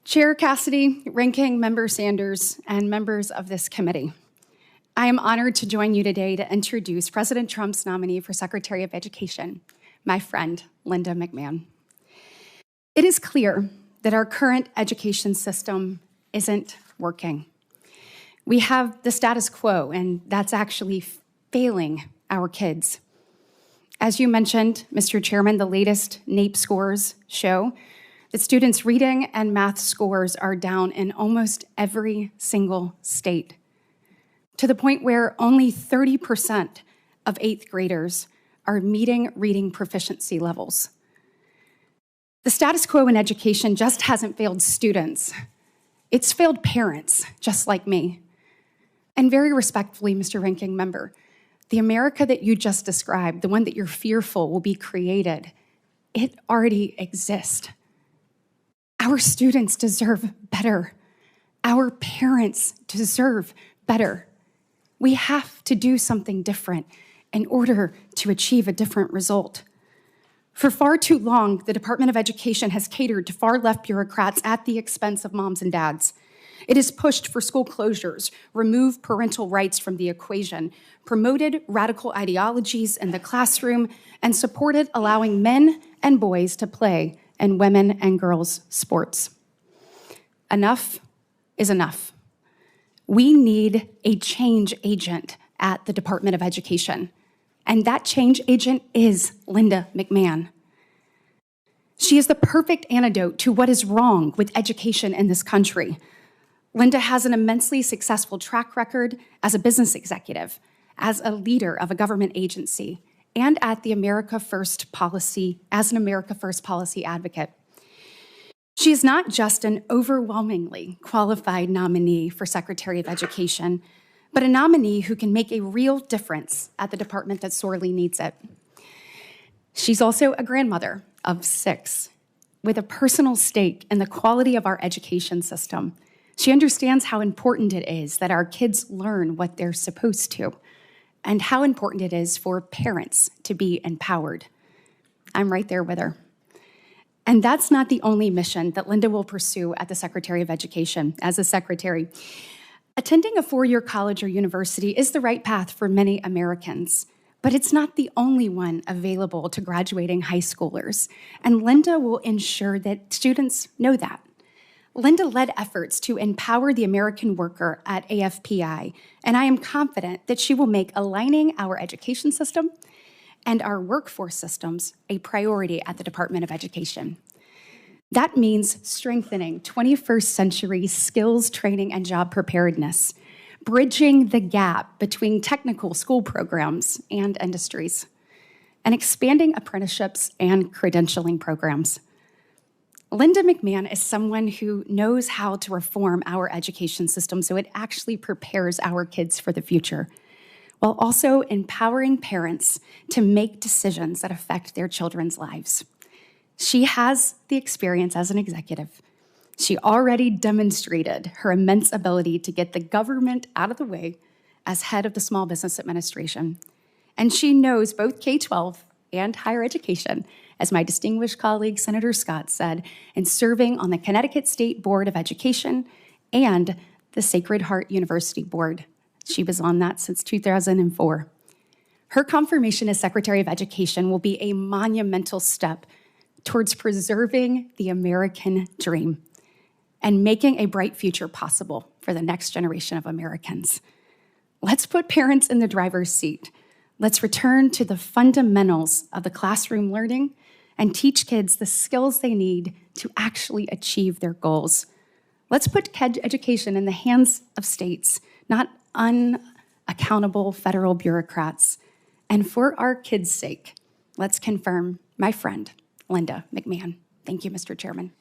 Chair Cassidy, Ranking Member Sanders, and members of this committee, I am honored to join you today to introduce President Trump's nominee for Secretary of Education, my friend, Linda McMahon. It is clear that our current education system isn't working. We have the status quo, and that's actually failing our kids. As you mentioned, Mr. Chairman, the latest NAEP scores show that students' reading and math scores are down in almost every single state, to the point where only 30% of 8th graders are meeting reading proficiency levels. The status quo in education just hasn't failed students. It's failed parents, just like me. And very respectfully, Mr. Ranking Member, the America that you just described, the one that you're fearful will be created, it already exists. Our students deserve better. Our parents deserve better. We have to do something different in order to achieve a different result. For far too long, the Department of Education has catered to far-left bureaucrats at the expense of moms and dads. It has pushed for school closures, removed parental rights from the equation, promoted radical ideologies in the classroom, and supported allowing men and boys to play in women and girls' sports. Enough is enough. We need a change agent at the Department of Education, and that change agent is Linda McMahon. She is the perfect antidote to what is wrong with education in this country. Linda has an immensely successful track record as a business executive, as a leader of a government agency, and at the America First policy, as an America First policy advocate. She is not just an overwhelmingly qualified nominee for Secretary of Education, but a nominee who can make a real difference at the department that sorely needs it. She's also a grandmother of 6, with a personal stake in the quality of our education system. She understands how important it is that our kids learn what they're supposed to, and how important it is for parents to be empowered. I'm right there with her. And that's not the only mission that Linda will pursue at the Secretary of Education as a secretary. Attending a 4-year college or university is the right path for many Americans, but it's not the only one available to graduating high schoolers, and Linda will ensure that students know that. Linda led efforts to empower the American worker at AFPI, and I am confident that she will make aligning our education system and our workforce systems a priority at the Department of Education. That means strengthening 21st century skills training and job preparedness, bridging the gap between technical school programs and industries, and expanding apprenticeships and credentialing programs. Linda McMahon is someone who knows how to reform our education system so it actually prepares our kids for the future, while also empowering parents to make decisions that affect their children's lives. She has the experience as an executive. She already demonstrated her immense ability to get the government out of the way as head of the Small Business Administration. And she knows both K-12 and higher education, as my distinguished colleague, Senator Scott, said, in serving on the Connecticut State Board of Education and the Sacred Heart University Board. She was on that since 2004. Her confirmation as Secretary of Education will be a monumental step towards preserving the American dream and making a bright future possible for the next generation of Americans. Let's put parents in the driver's seat. Let's return to the fundamentals of the classroom learning and teach kids the skills they need to actually achieve their goals. Let's put education in the hands of states, not unaccountable federal bureaucrats. And for our kids' sake, let's confirm my friend, Linda McMahon. Thank you, Mr. Chairman.